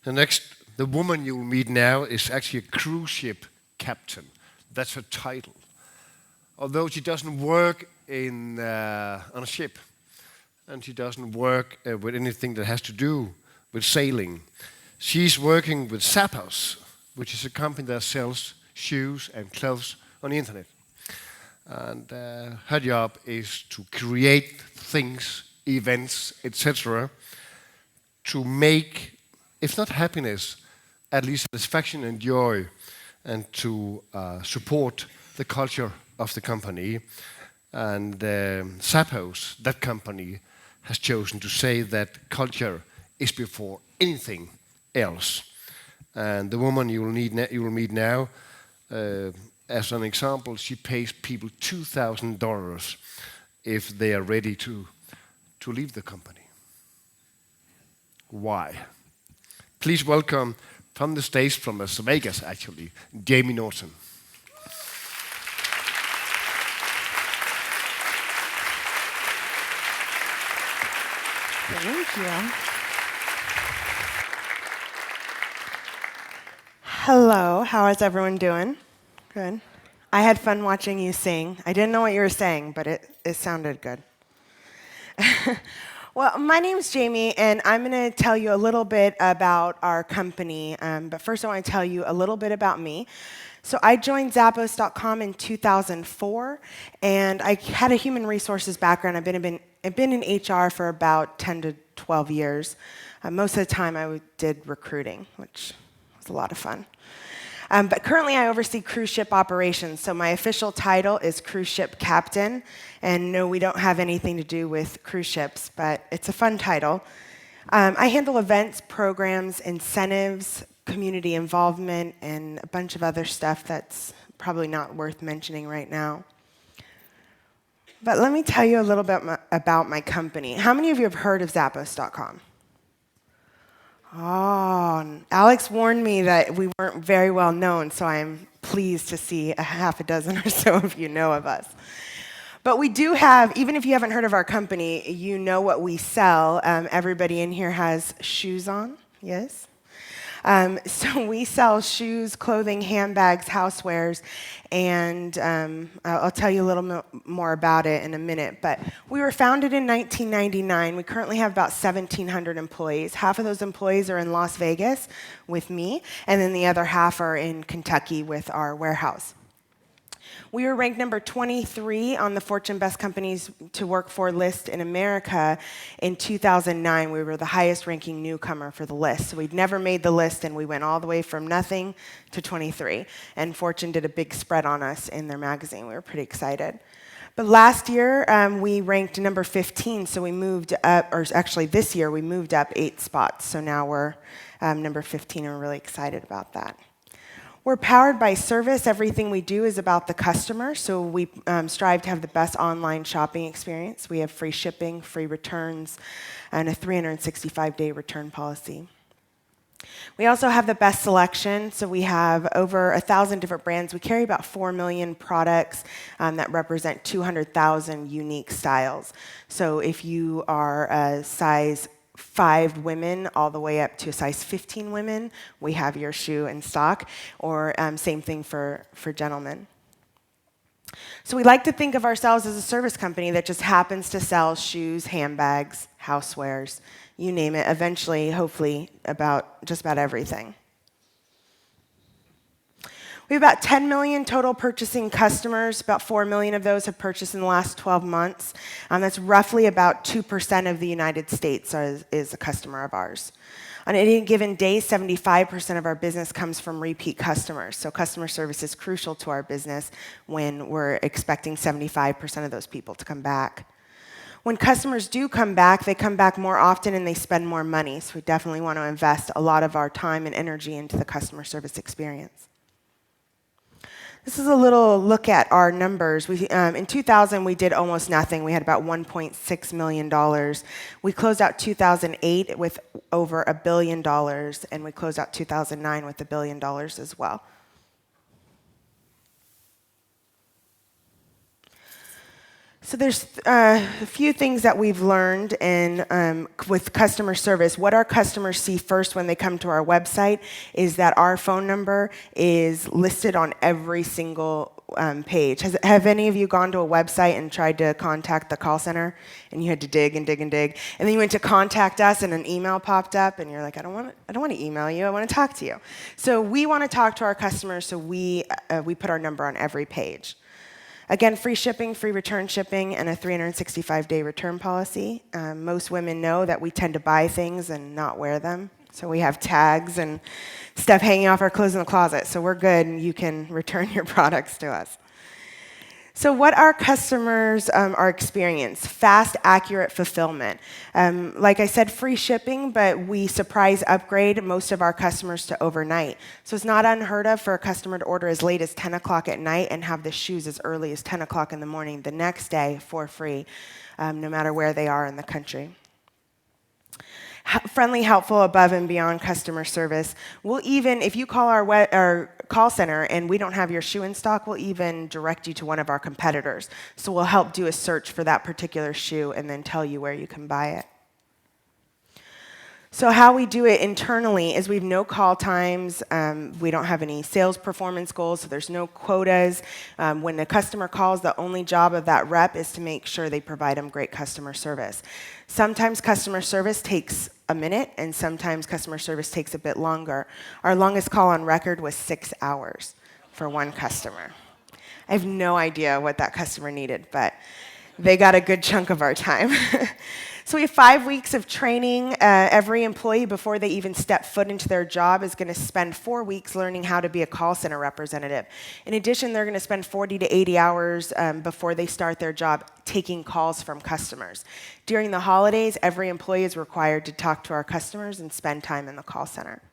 The woman you will meet now is actually a cruise ship captain. That's her title. Although she doesn't work on a ship, and she doesn't work with anything that has to do with sailing. She's working with Zappos, which is a company that sells shoes and clothes on the internet. And her job is to create things, events, etc., to make, if not happiness, at least satisfaction and joy, and to support the culture of the company. And Zappos, that company, has chosen to say that culture is before anything else. And the woman you will meet now, as an example, she pays people $2,000 if they are ready to leave the company. Why? Please welcome from the States, from Las Vegas actually, Jamie Naughton. Thank you. Hello, how is everyone doing? Good. I had fun watching you sing. I didn't know what you were saying, but it sounded good. Well, my name's Jamie, and I'm going to tell you a little bit about our company. But first, I want to tell you a little bit about me. So I joined Zappos.com in 2004, and I had a human resources background. I've been in HR for about 10 to 12 years. Most of the time, I did recruiting, which was a lot of fun. But currently, I oversee cruise ship operations. So my official title is cruise ship captain. And no, we don't have anything to do with cruise ships, but it's a fun title. I handle events, programs, incentives, community involvement, and a bunch of other stuff that's probably not worth mentioning right now. But let me tell you a little bit about my company. How many of you have heard of Zappos.com? Oh, Alex warned me that we weren't very well known, so I'm pleased to see a half a dozen or so of you know of us. But we do have, even if you haven't heard of our company, you know what we sell. Everybody in here has shoes on, yes? So we sell shoes, clothing, handbags, housewares, and I'll tell you a little more about it in a minute. But we were founded in 1999. We currently have about 1,700 employees. Half of those employees are in Las Vegas with me, and then the other half are in Kentucky with our warehouse. We were ranked number 23 on the Fortune Best Companies to Work For list in America in 2009. We were the highest ranking newcomer for the list. So we'd never made the list, and we went all the way from nothing to 23. And Fortune did a big spread on us in their magazine. We were pretty excited. But last year, we ranked number 15, so we moved up, or actually this year, we moved up 8 spots. So now we're number 15, and we're really excited about that. We're powered by service. Everything we do is about the customer, so we strive to have the best online shopping experience. We have free shipping, free returns, and a 365-day return policy. We also have the best selection, so we have over 1,000 different brands. We carry about 4 million products that represent 200,000 unique styles. So if you are a size 5 women all the way up to a size 15 women, we have your shoe in stock, or same thing for gentlemen. So we like to think of ourselves as a service company that just happens to sell shoes, handbags, housewares, you name it, eventually, hopefully, just about everything. We have about 10 million total purchasing customers. About 4 million of those have purchased in the last 12 months. That's roughly about 2% of the United States is a customer of ours. On any given day, 75% of our business comes from repeat customers. So customer service is crucial to our business when we're expecting 75% of those people to come back. When customers do come back, they come back more often and they spend more money. So we definitely want to invest a lot of our time and energy into the customer service experience. This is a little look at our numbers. In 2000, we did almost nothing. We had about $1.6 million. We closed out 2008 with over $1 billion, and we closed out 2009 with $1 billion as well. So there's a few things that we've learned with customer service. What our customers see first when they come to our website is that our phone number is listed on every single page. Have any of you gone to a website and tried to contact the call center, and you had to dig and dig and dig, and then you went to contact us, and an email popped up, and you're like, I don't want to email you. I want to talk to you. So we want to talk to our customers, so we put our number on every page. Again, free shipping, free return shipping, and a 365-day return policy. Most women know that we tend to buy things and not wear them. So we have tags and stuff hanging off our clothes in the closet. So we're good, and you can return your products to us. So what our customers are experiencing: fast, accurate fulfillment. Like I said, free shipping, but we surprise upgrade most of our customers to overnight. So it's not unheard of for a customer to order as late as 10 o'clock at night and have the shoes as early as 10 o'clock in the morning the next day for free, no matter where they are in the country. Friendly, helpful, above and beyond customer service. We'll even, if you call our call center and we don't have your shoe in stock, we'll even direct you to one of our competitors. So we'll help do a search for that particular shoe and then tell you where you can buy it. So how we do it internally is we have no call times. We don't have any sales performance goals, so there's no quotas. When the customer calls, the only job of that rep is to make sure they provide them great customer service. Sometimes customer service takes a minute, and sometimes customer service takes a bit longer. Our longest call on record was 6 hours for one customer. I have no idea what that customer needed, but they got a good chunk of our time. So we have 5 weeks of training. Every employee, before they even step foot into their job, is going to spend 4 weeks learning how to be a call center representative. In addition, they're going to spend 40 to 80 hours before they start their job taking calls from customers. During the holidays, every employee is required to talk to our customers and spend time in the call center.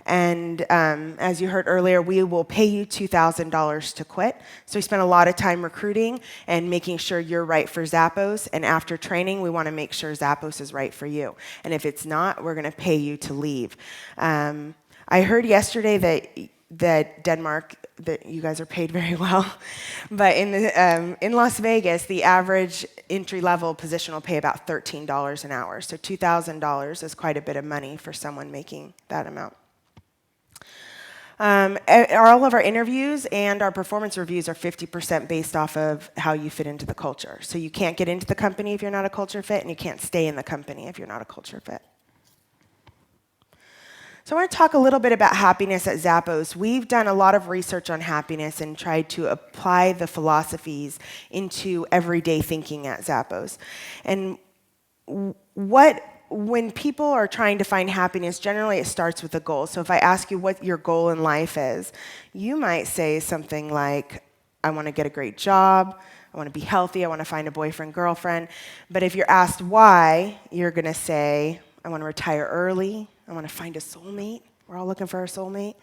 And as you heard earlier, we will pay you $2,000 to quit. So we spend a lot of time recruiting and making sure you're right for Zappos. And after training, we want to make sure Zappos is right for you. And if it's not, we're going to pay you to leave. I heard yesterday that Denmark, that you guys are paid very well. But in Las Vegas, the average entry-level position will pay about $13 an hour. So $2,000 is quite a bit of money for someone making that amount. All of our interviews and our performance reviews are 50% based off of how you fit into the culture. So you can't get into the company if you're not a culture fit, and you can't stay in the company if you're not a culture fit. So I want to talk a little bit about happiness at Zappos. We've done a lot of research on happiness and tried to apply the philosophies into everyday thinking at Zappos. And when people are trying to find happiness, generally it starts with a goal. So if I ask you what your goal in life is, you might say something like, I want to get a great job, I want to be healthy, I want to find a boyfriend, girlfriend. But if you're asked why, you're going to say, I want to retire early, I want to find a soulmate. We're all looking for a soulmate.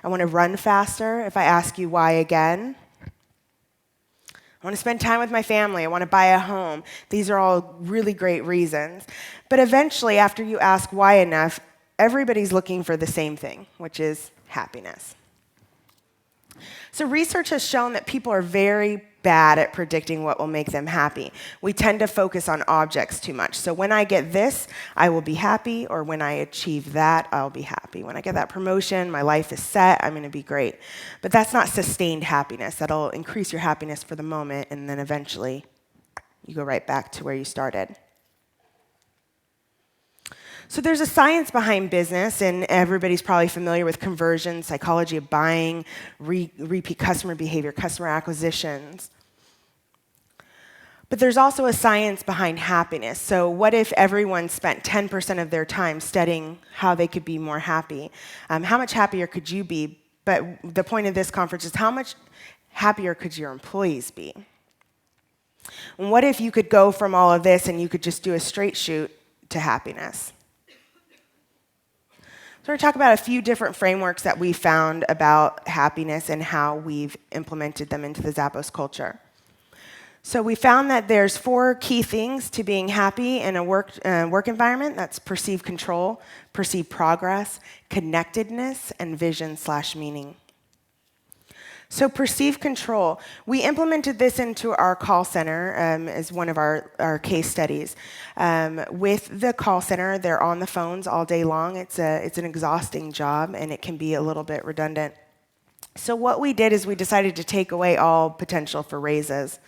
I want to run faster. If I ask you why again, I want to spend time with my family. I want to buy a home. These are all really great reasons. But eventually, after you ask why enough, everybody's looking for the same thing, which is happiness. So research has shown that people are very bad at predicting what will make them happy. We tend to focus on objects too much. So when I get this, I will be happy, or when I achieve that, I'll be happy. When I get that promotion, my life is set, I'm going to be great. But that's not sustained happiness. That'll increase your happiness for the moment, and then eventually you go right back to where you started. So there's a science behind business, and everybody's probably familiar with conversion, psychology of buying, repeat customer behavior, customer acquisitions. But there's also a science behind happiness. So what if everyone spent 10% of their time studying how they could be more happy? How much happier could you be? But the point of this conference is, how much happier could your employees be? And what if you could go from all of this and you could just do a straight shoot to happiness? So we're going to talk about a few different frameworks that we found about happiness and how we've implemented them into the Zappos culture. So we found that there's 4 key things to being happy in a work environment. That's perceived control, perceived progress, connectedness, and vision/meaning. So perceived control. We implemented this into our call center as one of our case studies. With the call center, they're on the phones all day long. It's an exhausting job, and it can be a little bit redundant. So what we did is we decided to take away all potential for raises.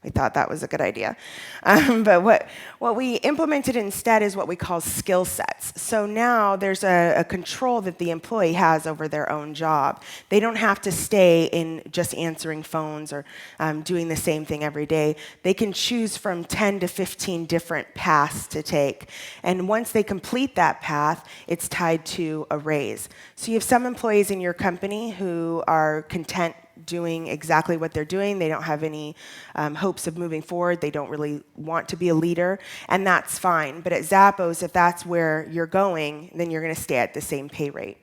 We thought that was a good idea. But what we implemented instead is what we call skill sets. So now there's a control that the employee has over their own job. They don't have to stay in just answering phones or doing the same thing every day. They can choose from 10 to 15 different paths to take. And once they complete that path, it's tied to a raise. So you have some employees in your company who are content doing exactly what they're doing. They don't have any hopes of moving forward. They don't really want to be a leader, and that's fine. But at Zappos, if that's where you're going, then you're going to stay at the same pay rate.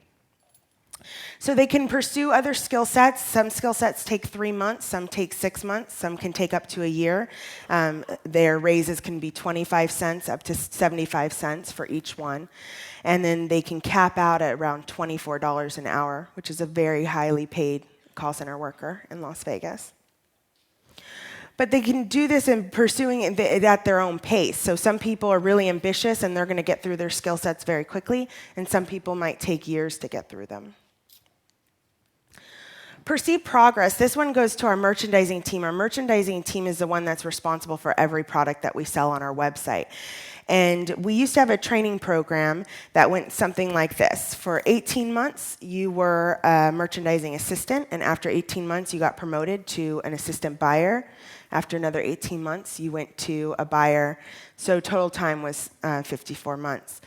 So they can pursue other skill sets. Some skill sets take 3 months, some take 6 months, some can take up to a year. Their raises can be 25 cents up to 75 cents for each one. And then they can cap out at around $24 an hour, which is a very highly paid call center worker in Las Vegas. But they can do this in pursuing it at their own pace. So some people are really ambitious and they're going to get through their skill sets very quickly, and some people might take years to get through them. Perceived progress. This one goes to our merchandising team. Our merchandising team is the one that's responsible for every product that we sell on our website. And we used to have a training program that went something like this. For 18 months, you were a merchandising assistant, and after 18 months, you got promoted to an assistant buyer. After another 18 months, you went to a buyer. So total time was 54 months.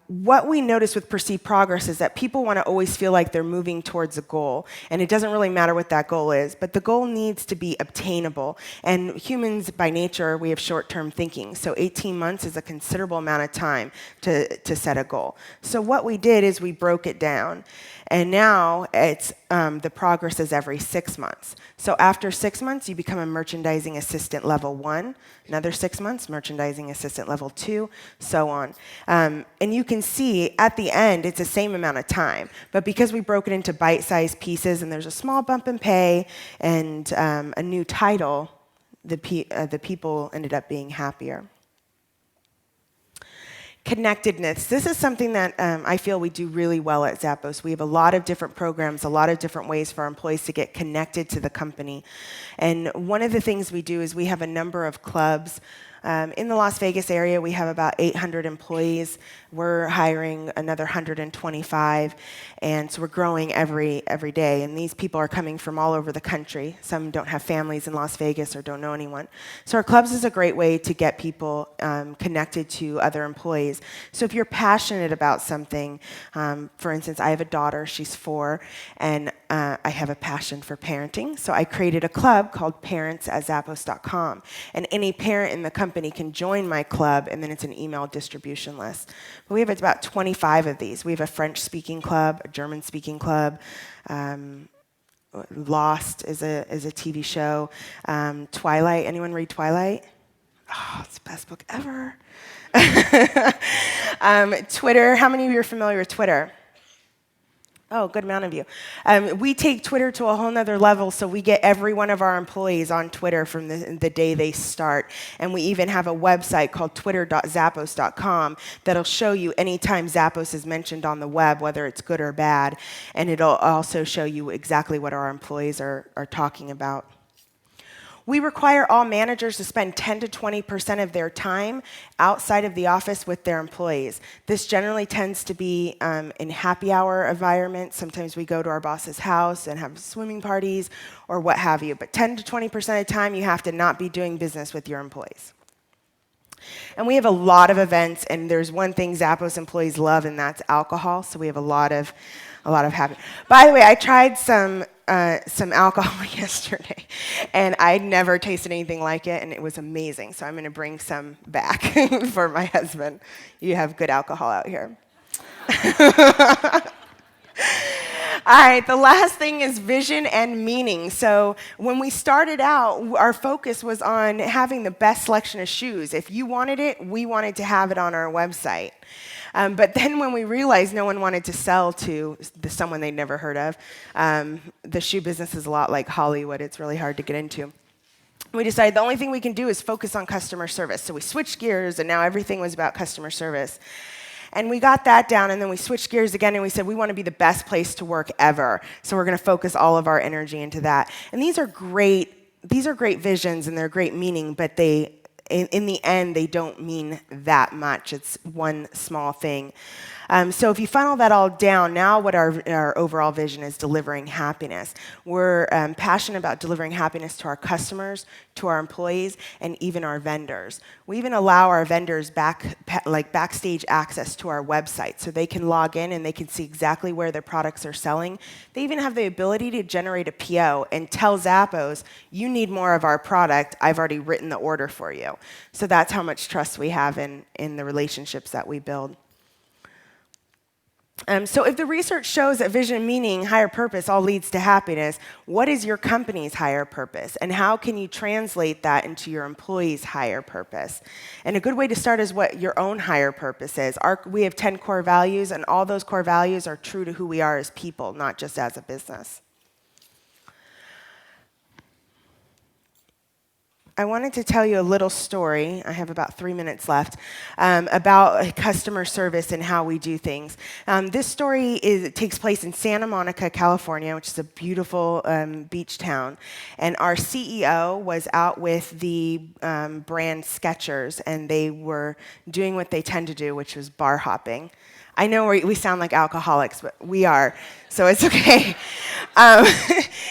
What we notice with perceived progress is that people want to always feel like they're moving towards a goal, and it doesn't really matter what that goal is, but the goal needs to be obtainable. And humans, by nature, we have short-term thinking, so 18 months is a considerable amount of time to set a goal. So what we did is we broke it down, and now it's the progress is every 6 months. So after 6 months, you become a merchandising assistant level 1. Another 6 months, merchandising assistant level 2, so on. And you can see at the end, it's the same amount of time. But because we broke it into bite-sized pieces and there's a small bump in pay and a new title, the people ended up being happier. Connectedness. This is something that I feel we do really well at Zappos. We have a lot of different programs, a lot of different ways for our employees to get connected to the company. And one of the things we do is we have a number of clubs. In the Las Vegas area, we have about 800 employees. We're hiring another 125, and so we're growing every day. And these people are coming from all over the country. Some don't have families in Las Vegas or don't know anyone. So our clubs is a great way to get people connected to other employees. So if you're passionate about something, for instance, I have a daughter, she's 4, and I have a passion for parenting. So I created a club called parents@zappos.com. And any parent in the company can join my club, and then it's an email distribution list. But we have about 25 of these. We have a French-speaking club, a German-speaking club. Lost is a TV show. Twilight, anyone read Twilight? Oh, it's the best book ever. Twitter, how many of you are familiar with Twitter? Oh, good amount of you. We take Twitter to a whole nother level, so we get every one of our employees on Twitter from the day they start. And we even have a website called twitter.zappos.com that'll show you anytime Zappos is mentioned on the web, whether it's good or bad. And it'll also show you exactly what our employees are talking about. We require all managers to spend 10 to 20% of their time outside of the office with their employees. This generally tends to be in happy hour environments. Sometimes we go to our boss's house and have swimming parties or what have you. But 10 to 20% of the time, you have to not be doing business with your employees. And we have a lot of events, and there's one thing Zappos employees love, and that's alcohol. So we have a lot of happy. By the way, I tried some alcohol yesterday, and I'd never tasted anything like it, and it was amazing. So I'm going to bring some back for my husband. You have good alcohol out here. All right, the last thing is vision and meaning. So when we started out, our focus was on having the best selection of shoes. If you wanted it, we wanted to have it on our website. But then when we realized no one wanted to sell to someone they'd never heard of, the shoe business is a lot like Hollywood. It's really hard to get into. We decided the only thing we can do is focus on customer service. So we switched gears, and now everything was about customer service. And we got that down, and then we switched gears again, and we said we want to be the best place to work ever. So we're going to focus all of our energy into that. And these are great visions, and they're great meaning, but in the end, they don't mean that much. It's one small thing. So if you funnel that all down, now what our overall vision is delivering happiness. We're passionate about delivering happiness to our customers, to our employees, and even our vendors. We even allow our vendors backstage access to our website so they can log in and they can see exactly where their products are selling. They even have the ability to generate a PO and tell Zappos, you need more of our product, I've already written the order for you. So that's how much trust we have in the relationships that we build. So if the research shows that vision and meaning, higher purpose, all leads to happiness, what is your company's higher purpose? And how can you translate that into your employees' higher purpose? And a good way to start is what your own higher purpose is. We have 10 core values, and all those core values are true to who we are as people, not just as a business. I wanted to tell you a little story, I have about 3 minutes left, about customer service and how we do things. This story takes place in Santa Monica, California, which is a beautiful beach town. And our CEO was out with the brand Skechers, and they were doing what they tend to do, which was bar hopping. I know we sound like alcoholics, but we are, so it's okay.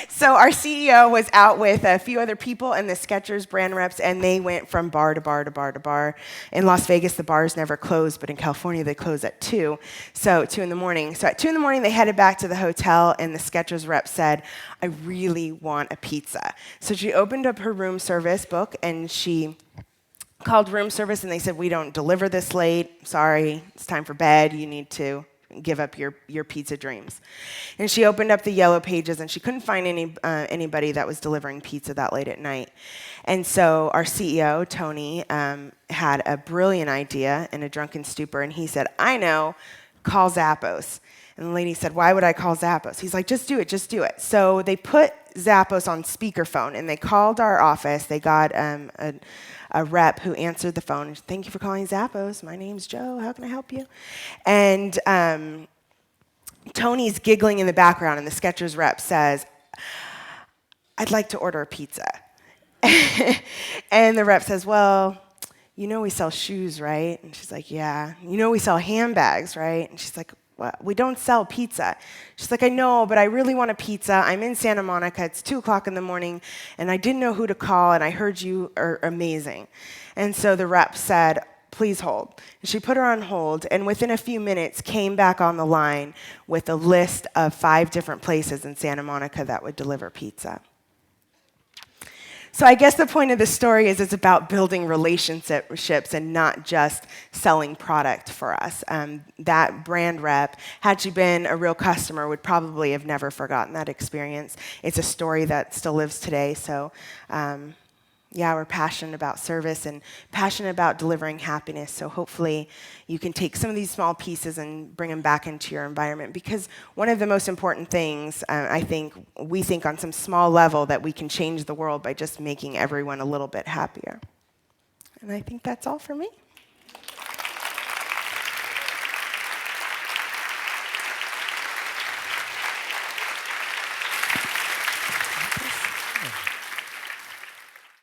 So our CEO was out with a few other people and the Skechers brand reps, and they went from bar to bar to bar to bar. In Las Vegas, the bars never close, but in California, they close at 2, so 2 in the morning. So at 2 in the morning, they headed back to the hotel, and the Skechers rep said, I really want a pizza. So she opened up her room service book, and she called room service, and they said, we don't deliver this late. Sorry, it's time for bed. You need to give up your pizza dreams. And she opened up the yellow pages, and she couldn't find anybody that was delivering pizza that late at night. And so our CEO, Tony, had a brilliant idea in a drunken stupor, and he said, I know, call Zappos. And the lady said, why would I call Zappos? He's like, just do it, just do it. So they put Zappos on speakerphone, and they called our office. They got a rep who answered the phone. Thank you for calling Zappos. My name's Joe. How can I help you? And Tony's giggling in the background, and the Skechers rep says, I'd like to order a pizza. And the rep says, well, you know we sell shoes, right? And she's like, yeah. You know we sell handbags, right? And she's like, well, we don't sell pizza. She's like, I know, but I really want a pizza. I'm in Santa Monica. It's 2 o'clock in the morning, and I didn't know who to call, and I heard you are amazing. And so the rep said, please hold. And she put her on hold, and within a few minutes came back on the line with a list of 5 different places in Santa Monica that would deliver pizza. So I guess the point of this story is it's about building relationships and not just selling product for us. That brand rep, had she been a real customer, would probably have never forgotten that experience. It's a story that still lives today. So yeah, we're passionate about service and passionate about delivering happiness. So hopefully you can take some of these small pieces and bring them back into your environment. Because one of the most important things, we think on some small level that we can change the world by just making everyone a little bit happier. And I think that's all for me.